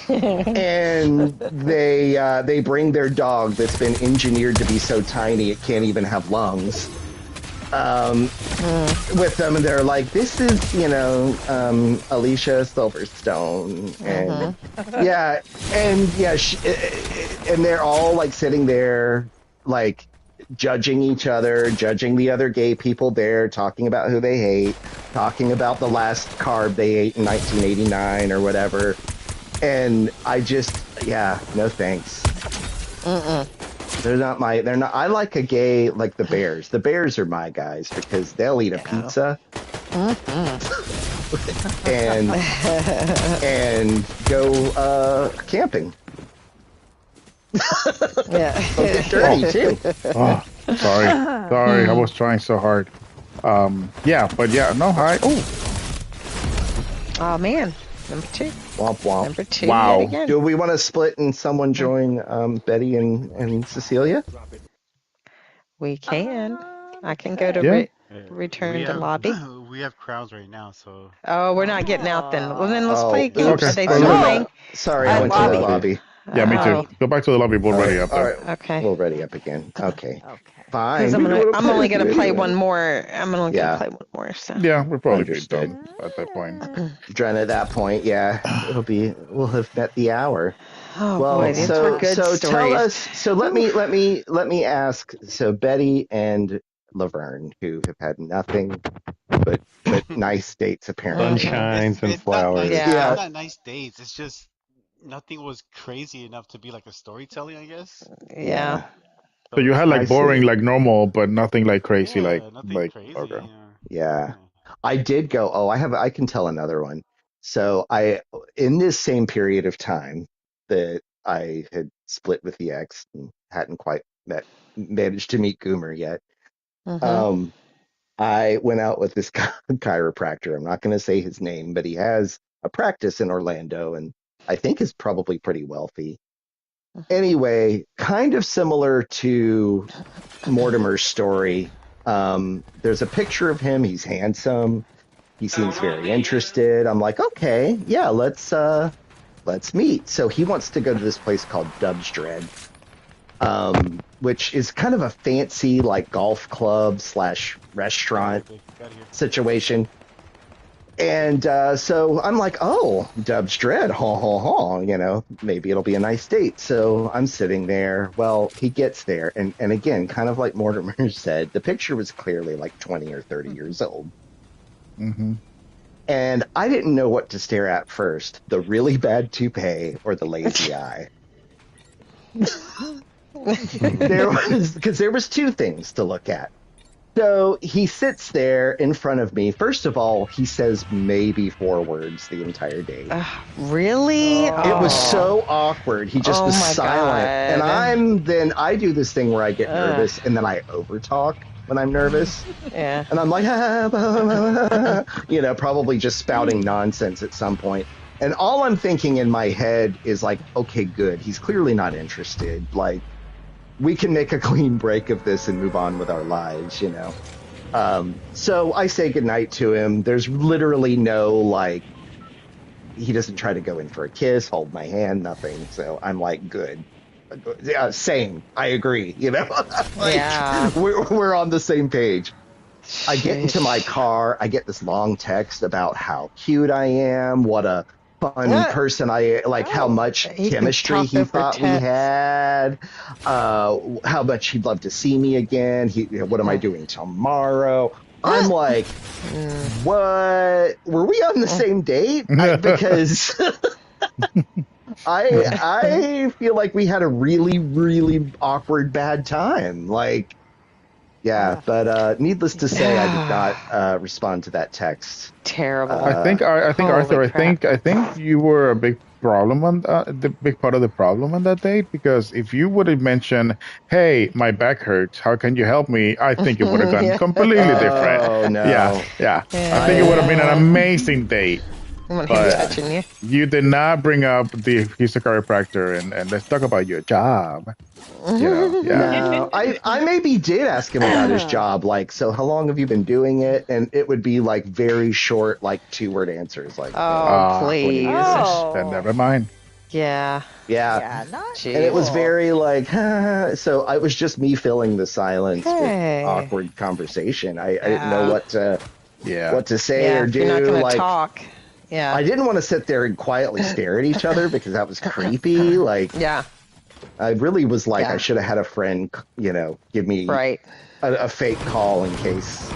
And they bring their dog that's been engineered to be so tiny it can't even have lungs. With them, and they're like, "This is, Alicia Silverstone," and and they're all like sitting there, like judging each other, judging the other gay people there, talking about who they hate, talking about the last carb they ate in 1989 or whatever, and I just, no thanks. They're not. I like a gay like the Bears. The Bears are my guys because they'll eat a pizza and go camping. Yeah. They'll get dirty too. Oh, sorry. I was trying so hard. No, hi. Oh, Oh man, number 2. Womp womp. Number 2. Wow. Yet again. Do we want to split and someone join Betty and Cecilia? We can. I can go to Yeah. return We to have- lobby. We have crowns right now, so Oh, we're not getting out then. Well, then let's Oh, play groups. okay. They Oh, swing. Sorry, I I went to the lobby. lobby. yeah, me Oh. too. Go back to the lobby. We're ready up All there. right. Okay. We're ready up again. Okay. Okay. Fine. Because I'm only gonna play anyway. one more. I'm only Yeah. gonna play one more. So. Yeah, we're probably be Understood. done at that point. Dren, at that point, we'll have met the hour. Oh Well, boy, these so were good so stories. tell us. So let me ask. So Betty and Laverne, who have had nothing but nice dates apparently. Sunshines and it's not flowers. nice, Yeah. it's not nice dates. It's just nothing was crazy enough to be like a storytelling, I guess. Yeah. So you had I like boring, see. like normal, but nothing like crazy, Yeah, like nothing crazy. okay. Yeah. I did go. Oh, I can tell another one. So in this same period of time that I had split with the ex and hadn't quite managed to meet Goomer yet. Mhm. I went out with this chiropractor. I'm not going to say his name, but he has a practice in Orlando and I think is probably pretty wealthy. Anyway, kind of similar to Mortimer's story. There's a picture of him. He's handsome. He seems very interested. I'm like, okay, yeah, let's meet. So he wants to go to this place called Dub's Dread, which is kind of a fancy like golf club / restaurant situation. And so I'm like, oh, Dub's Dread, maybe it'll be a nice date. So I'm sitting there. Well, he gets there. And again, kind of like Mortimer said, the picture was clearly like 20 or 30 years old. Mm-hmm. And I didn't know what to stare at first, the really bad toupee or the lazy eye. There was two things to look at. So he sits there in front of me. First of all, he says maybe 4 words the entire day. Really? It was so awkward. He just Oh was my silent. God. And I do this thing where I get nervous and then I overtalk when I'm nervous. Yeah. And I'm like, probably just spouting nonsense at some point. And all I'm thinking in my head is like, okay, good. He's clearly not interested. Like, we can make a clean break of this and move on with our lives, So I say goodnight to him. There's literally no, like, he doesn't try to go in for a kiss, hold my hand, nothing. So I'm like, good. Yeah, same. I agree, Like, Yeah. We're on the same page. I get into my car. I get this long text about how cute I am, what a fun person I like, how much he can chemistry talk he over thought we text. had, how much he'd love to see me again. What am I doing tomorrow? I'm like, what? Were we on the same date? Because I feel like we had a really, really awkward bad time. Like, yeah, but needless to say, I did not respond to that text. Terrible. I think Holy Arthur. crap. I think you were a big problem on the big part of the problem on that date, because if you would have mentioned, "Hey, my back hurts. How can you help me?" I think it would have gone Yeah. completely different. Oh no! Yeah. Yeah. I think it would have been an amazing date. When he But- was touching you. You did not bring up he's a chiropractor and let's talk about your job. You know, yeah. No, I maybe did ask him about his job. Like, so how long have you been doing it? And it would be like very short, like 2-word answers. Like, Oh, please. Oh. Then never mind. Yeah. yeah. Yeah, not Jeez. And it was cool. very like, so it was just me filling the silence Hey. with awkward conversation. I didn't know Yeah. what to say Yeah, or if do. you're not going to Like, talk. Yeah. I didn't want to sit there and quietly stare at each other because that was creepy. Like, Yeah. I really was like, Yeah. I should have had a friend, give me Right. a fake call in case.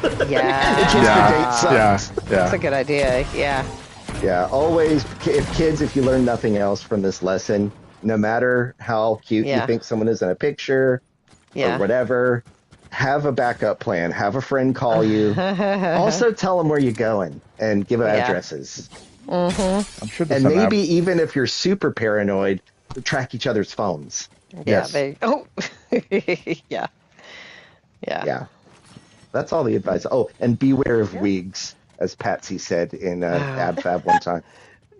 Yeah. In case the date Yeah. sucks. That's Yeah. a good idea. Yeah. Yeah, always, if you learn nothing else from this lesson, no matter how cute Yeah. you think someone is in a picture Yeah. or whatever, have a backup plan. Have a friend call you. Also, tell them where you're going and give Yeah. addresses. I'm sure there's And some maybe app. even if you're super paranoid, track each other's phones. Yeah. Yes. Yeah. Yeah. Yeah. That's all the advice. Oh, and beware of wigs, as Patsy said in AbFab one time.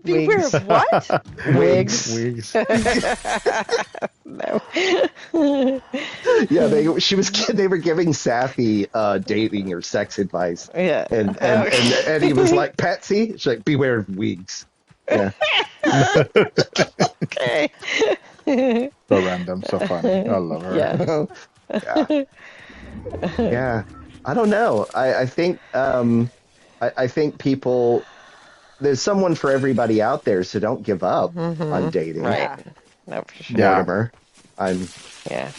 Beware Wigs. of what? Wigs. Wigs. No. Yeah, they were giving Safi dating or sex advice. Yeah. And Eddie was like, Patsy? She's like, beware of wigs. Yeah. Okay. So random, so funny. I love her. Yeah. Yeah. I don't know. I think I think people, there's someone for everybody out there, so don't give up on dating. Right. Yeah. No, for sure. Yeah. Mortimer, I'm Yeah.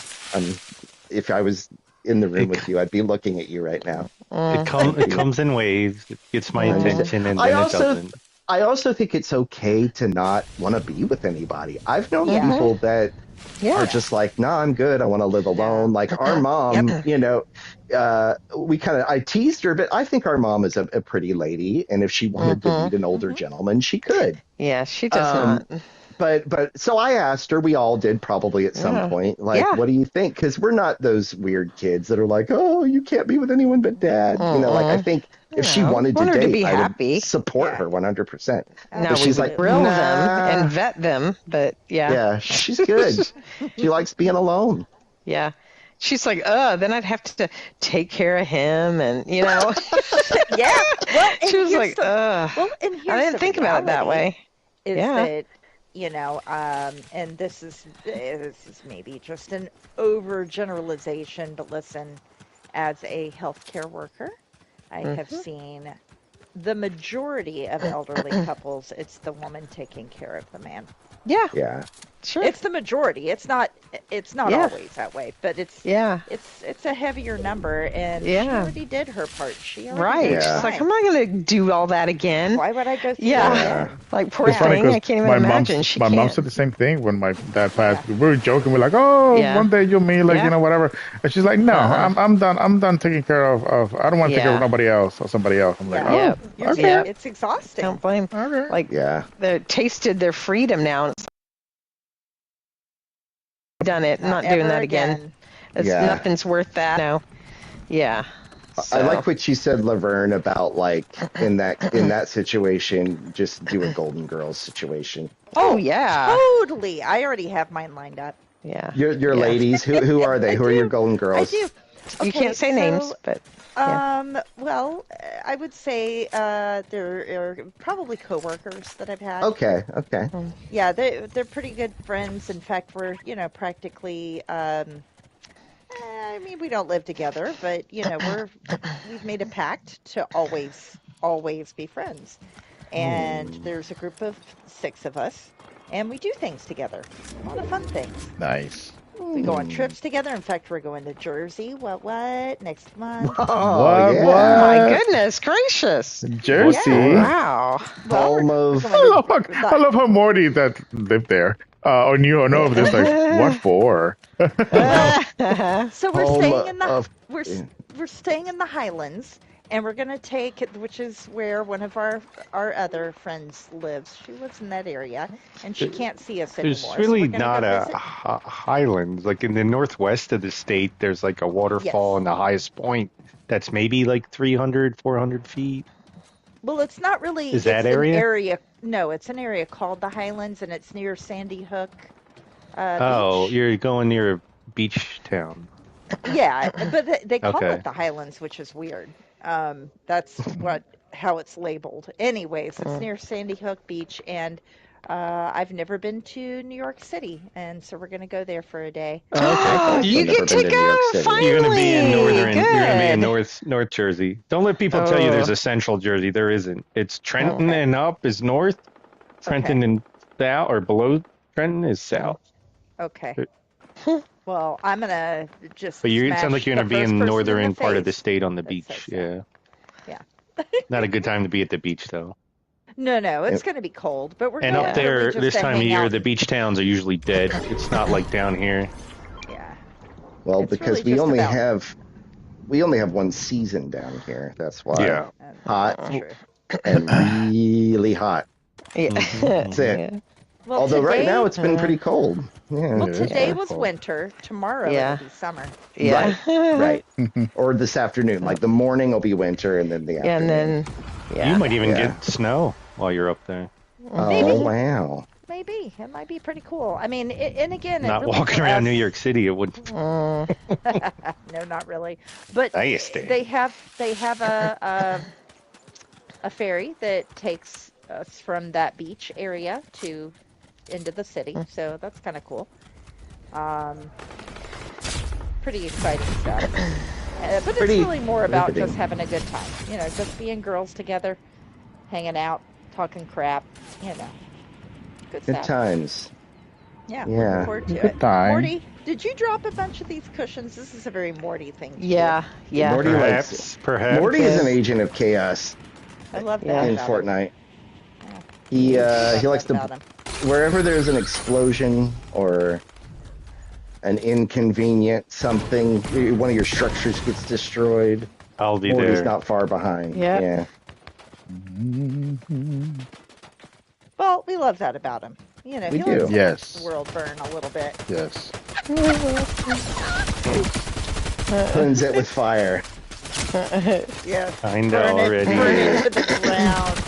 if I was in the room with you, I'd be looking at you right now. It comes in waves. It gets my attention, and I then it also- doesn't. I also think it's okay to not want to be with anybody. I've known Yeah. people that Yeah. are just like, nah, I'm good. I want to live alone. Like our mom, I teased her, but I think our mom is a pretty lady. And if she wanted to meet an older gentleman, she could. Yeah. She does Um, not. But so I asked her, we all did probably at some Yeah. point, like, Yeah. what do you think? Because we're not those weird kids that are like, oh, you can't be with anyone but dad. I think if she No. wanted to Want her to date, be I would happy. support Yeah. her 100%. Now But we she's would like, grill nah. them and vet them, but yeah. Yeah, she's good. She likes being alone. Yeah. She's like, then I'd have to take care of him, and Yeah. Well, and she was here's like, the- ugh. well, and here's I didn't the think about it that reality way. Is Yeah. that and this is maybe just an overgeneralization, but listen, as a healthcare worker, I have seen the majority of elderly couples, it's the woman taking care of the man. Yeah, Yeah. sure. It's the majority. It's not Yeah. always that way, but it's yeah. it's a heavier number, and she Yeah. already did her part. She already Right. did Yeah. her She's like, time. I'm not going to do all that again. Why would I go through Yeah. that again? Like, poor It's funny thing. I because can't even my imagine. mom, She my can't. mom said the same thing when my dad passed. We were joking. We're like, "Oh, Yeah. one day you'll meet, like Yeah. whatever." And she's like, "No, Uh-huh. I'm done. I'm done taking care of. I don't want to take care of Yeah. nobody else or somebody else." I'm like, Yeah. "Oh, Yep. You're- okay, Yep. It's exhausting. Don't blame. okay." Like, Yeah. they tasted their freedom now. And it's done it. Not doing ever that again. It's, Yeah. Nothing's worth that. No. Yeah. I So- like what you said, Laverne, about like in that situation, just do a Golden Girls situation. Oh, yeah. Totally. I already have mine lined up. Yeah. Your Yeah. ladies, who are they? I Who are your do. Golden I Girls? do. You Okay, can't say so, names, but Yeah. Well, I would say they're probably coworkers that I've had. Okay. Okay. Yeah, they're pretty good friends. In fact, we're practically. I mean, we don't live together, but we've made a pact to always be friends. And there's a group of 6 of us, and we do things together. A lot of fun things. Nice. We go on trips together. In fact, we're going to Jersey. What? Next month. Oh, What? yeah. What? My goodness gracious. Jersey. Yeah. Wow. Well, Home we're of. going to I love how Morty that lived there. Or knew or know of this. Like, what for? So we're Home staying in the of- we're staying in the Highlands, and we're gonna take it, which is where one of our other friends lives. She lives in that area, and she can't see us anymore. There's so really we're gonna not go a visit. highlands. Like in the northwest of the state, there's like a waterfall Yes. in the highest point that's maybe like 300, 400 feet. Well, it's not really. Is that it's area? An area? No, it's an area called the Highlands, and it's near Sandy Hook. Oh, Beach. you're going near a beach town. Yeah, but they call Okay. it the Highlands, which is weird. That's how it's labeled. Anyways, it's near Sandy Hook Beach, and I've never been to New York City, and so we're gonna go there for a day. I've You never get been to to New York go City. finally. You're gonna be in northern. You're gonna be in Good. North Jersey. Don't let people tell you there's Oh. a central Jersey. There isn't. It's Trenton and up is north. Trenton and south, or below Trenton is south. Okay. Well, I'm gonna just. But it smash sounds like you're gonna the be first in person northern the part of the face state on the that beach. says Yeah. that. Yeah. Not a good time to be at the beach though. No, it's gonna be cold, but we're And going up really there, just this to time of hang year, out. the beach towns are usually dead. It's not like down here. Yeah. Well, It's because really just about- we only have one season down here. That's why. Yeah. Hot That's true. and really hot. Yeah. That's it. Yeah. Well, Although right today- now it's been pretty cold. Yeah. Well, it is today very was cold. winter. Tomorrow Yeah. it'll be summer. Yeah. Right. Or this afternoon. Like the morning will be winter and then the afternoon. And then, yeah. You might even Yeah. get snow while you're up there. Oh, wow. Maybe it might be pretty cool. I mean, and again, it Not really walking for around us- New York City, it would. Mm. No, not really. But I used to. they have a ferry that takes us from that beach area to into the city. So that's kind of cool. Pretty exciting stuff. But Pretty it's really more about riveting. just having a good time. You know, just being girls together, hanging out, talking crap. You know, good Good stuff. times. Yeah, Yeah. looking forward to Good it. time. Morty, did you drop a bunch of these cushions? This is a very Morty thing. to do. Yeah. Yeah. Morty likes Perhaps. Morty is an agent of chaos I love that Yeah. in about him. Fortnite. Yeah. He likes Love that to about him. wherever there's an explosion or an inconvenient something, one of your structures gets destroyed. I'll be Morty's there. not far behind. Yeah. Yeah. Well, we love that about him. You know, We he do. likes to Yes. make the world burn a little bit. Yes. Cleanse it with fire. Yeah. I know Burn it, already. burn it to the ground.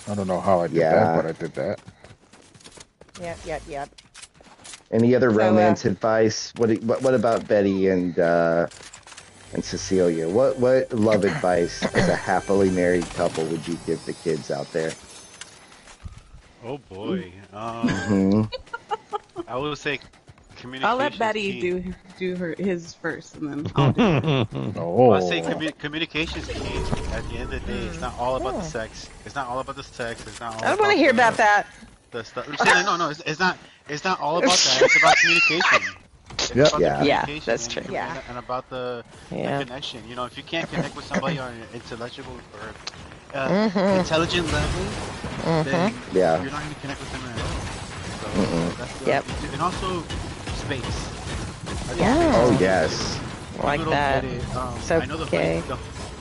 I don't know how I did Yeah. that, but I did that. Yep. Any other So, romance advice? What about Betty and Cecilia? What love advice as a happily married couple would you give the kids out there? Oh boy. Hmm. I would say communication. I'll let Betty do his first, and then I'll do it. Oh. I say communication is key. At the end of the day, it's not all about the sex. It's not all about the sex. It's not all. I don't want to hear about that. The stuff. I'm saying, no. It's not. It's not all about that. It's about communication. It's Yep. about the Yeah. Yeah, communication that's and- true. and- Yeah. And about the Yeah. connection. You know, if you can't connect with somebody on an intellectual or intelligent level, then Yeah. you're not going to connect with them at all. So that's the Yep. And also space. Yeah. Oh yes. Like Little that. bit, So I know the gay. the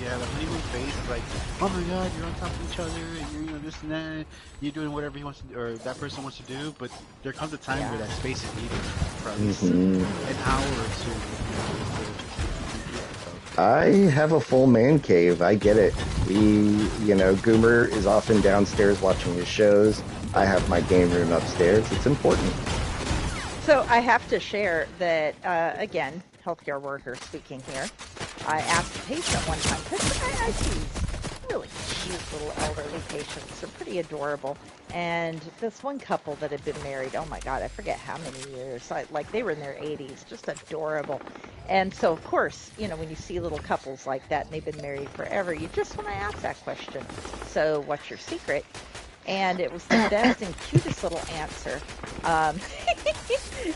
honeymoon phase is like, oh my god, you're on top of each other, and you're this and that, you're doing whatever he wants to do, or that person wants to do, but there comes a time where that space is needed for at least Mhm. an hour or two. I have a full man cave. I get it. Goomer is often downstairs watching his shows. I have my game room upstairs. It's important. So I have to share that, again, healthcare worker speaking here. I asked a patient one time, because I see really cute little elderly patients. They're pretty adorable. And this one couple that had been married, oh my God, I forget how many years. Like they were in their 80s, just adorable. And so, of course, when you see little couples like that and they've been married forever, you just want to ask that question. So what's your secret? And it was the best and cutest little answer.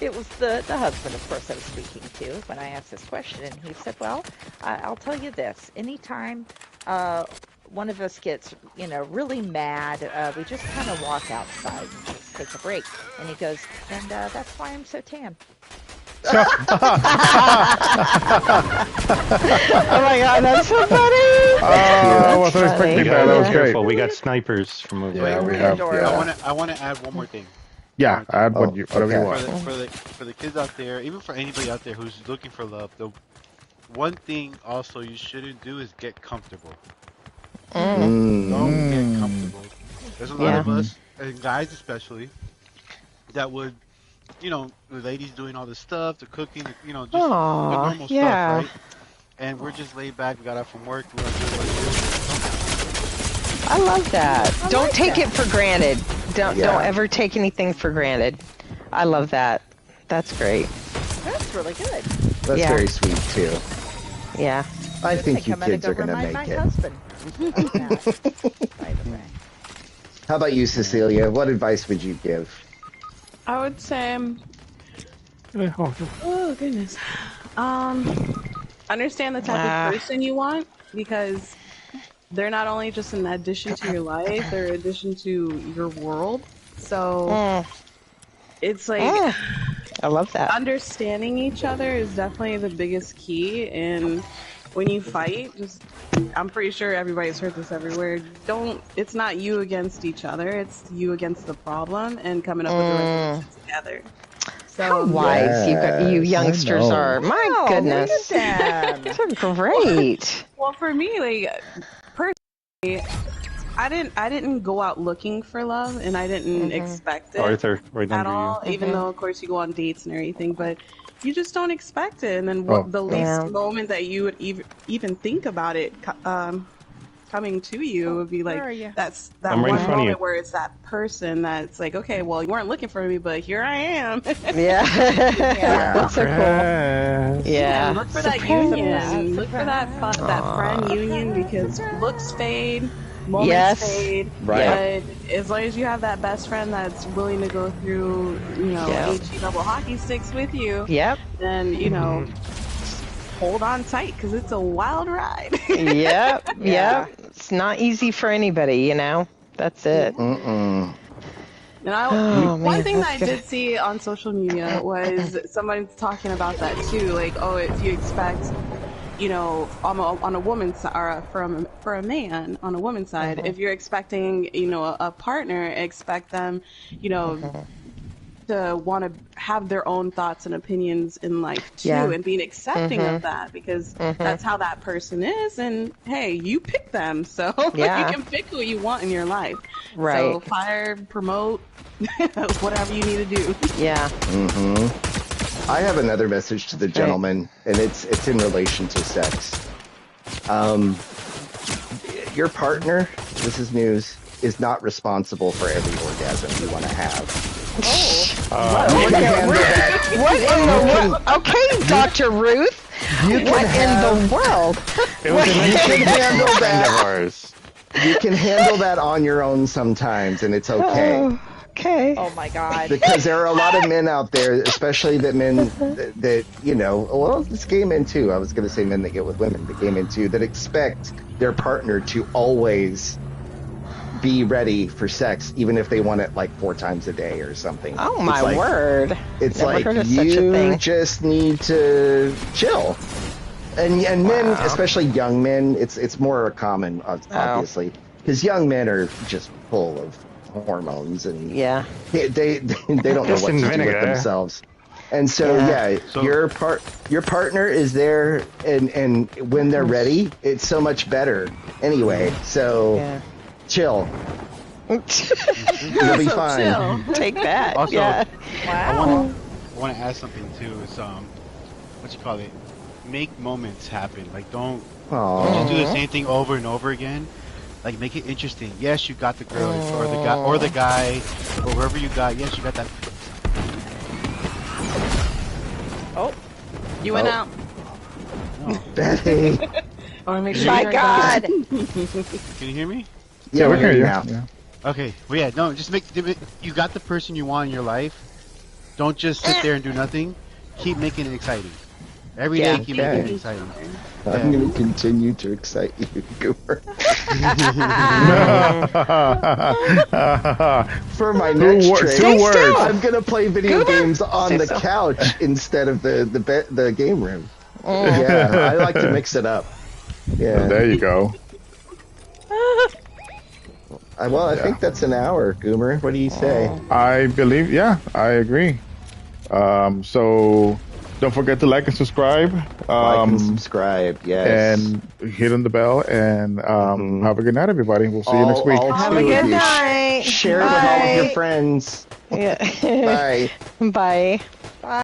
It was the husband, of course, I was speaking to when I asked this question. And he said, well, I'll tell you this. Anytime one of us gets, really mad, we just kind of walk outside and just take a break. And he goes, and that's why I'm so tan. Oh my god, that's so funny! I wasn't funny. expecting We that. That was be great. careful. We got snipers from over Yeah, there. we have. Adorable. Yeah, I want to add one more thing. add Oh, whatever you okay. want. For the kids out there, even for anybody out there who's looking for love, the one thing also you shouldn't do is get comfortable. Don't get comfortable. There's a lot of us, and guys especially, that would, the ladies doing all the stuff, the cooking, just the normal stuff, right? And we're just laid back. We got out from work. We're doing what we do. I love that. Don't take that. it for granted. Don't ever take anything for granted. I love that. That's great. That's really good. That's Yeah. very sweet too. Yeah. I think you I'm gonna kids go are gonna remind make my it. husband of that, by the way. How about you, Cecilia? What advice would you give? I would say, oh goodness, understand the type of person you want, because they're not only just an addition to your life, they're an addition to your world. So it's like I love that. understanding each other is definitely the biggest key. And when you fight, I'm pretty sure everybody's heard this everywhere. It's not you against each other, it's you against the problem and coming up with a resolution together. How So wise you Yes, youngsters I know. are. My goodness. Look at them. They're great. well, for me, like personally, I didn't go out looking for love, and I didn't expect it Arthur, right at under all. you. Even though, of course, you go on dates and everything, but you just don't expect it. And then Oh. the least Yeah. moment that you would even think about it coming to you would be like Where are you? that's that I'm right in one front of you. moment where it's that person that's like, okay, well, you weren't looking for me, but here I am. Yeah. That's so cool. Surprise. Yeah. And look for that Surprise. union. Look for that friend union, because looks fade, moments Yes. fade. Right. But as long as you have that best friend that's willing to go through, Yeah. HE double hockey sticks with you, Yep. then hold on tight, because it's a wild ride. Yep. Yep. It's not easy for anybody, That's it. Mm-mm. And Oh, one man, thing that I that's good. did see on social media was somebody talking about that too. Like, oh, if you expect, on a woman's side, or for a man on a woman's side, if you're expecting, a partner, expect them, to want to have their own thoughts and opinions in life too, Yeah. and being accepting of that, because that's how that person is. And hey, you pick them, so Yeah. you can pick who you want in your life. Right. So fire, promote, whatever you need to do. Yeah. I have another message to the gentleman, and it's in relation to sex. Your partner, this is news, is not responsible for every orgasm you want to have. What in the world? Okay, Dr. Ruth. You can What have, in the world? It was a nice can handle friend that. of ours. You can handle that on your own sometimes, and it's okay. Oh, okay. Oh my God. Because there are a lot of men out there, especially that men that well, it's gay men too. I was going to say men that get with women, but gay men too, that expect their partner to always be ready for sex, even if they want it like 4 times a day or something. Oh my It's like- word. It's Never like heard of such a you thing. just need to chill. And men, especially young men, it's more common, obviously, because young men are just full of hormones and Yeah. they don't know what Just to in do with vinegar. themselves. And so So- your partner is there, and when they're ready, it's so much better anyway. So Yeah. chill, you'll be fine. Chill. Take that. Also, Yeah. I Wow. want to add something too. Is make moments happen. Like don't just do the same thing over and over again. Like make it interesting. Yes, you got the girl or the guy or whoever you got. Yes, you got that. You went out. Betty. I want to make sure My you're God. Can you hear me? Yeah, we we're hear here you. now. Yeah. Okay. Well, yeah. No, just you got the person you want in your life. Don't just sit there and do nothing. Keep making it exciting. Every day, keep making it exciting. I'm going to continue to excite you, Goober. For my next trade, 2 words. I'm going to play video Goober? games on the couch instead of the game room. Yeah, I like to mix it up. Yeah. There you go. I think that's an hour, Goomer. What do you say? I believe, yeah, I agree. So don't forget to like and subscribe. Like and subscribe, yes. And hit on the bell. And have a good night, everybody. We'll see you next week. Have a good night. Share it with all of your friends. Yeah. Bye. Bye.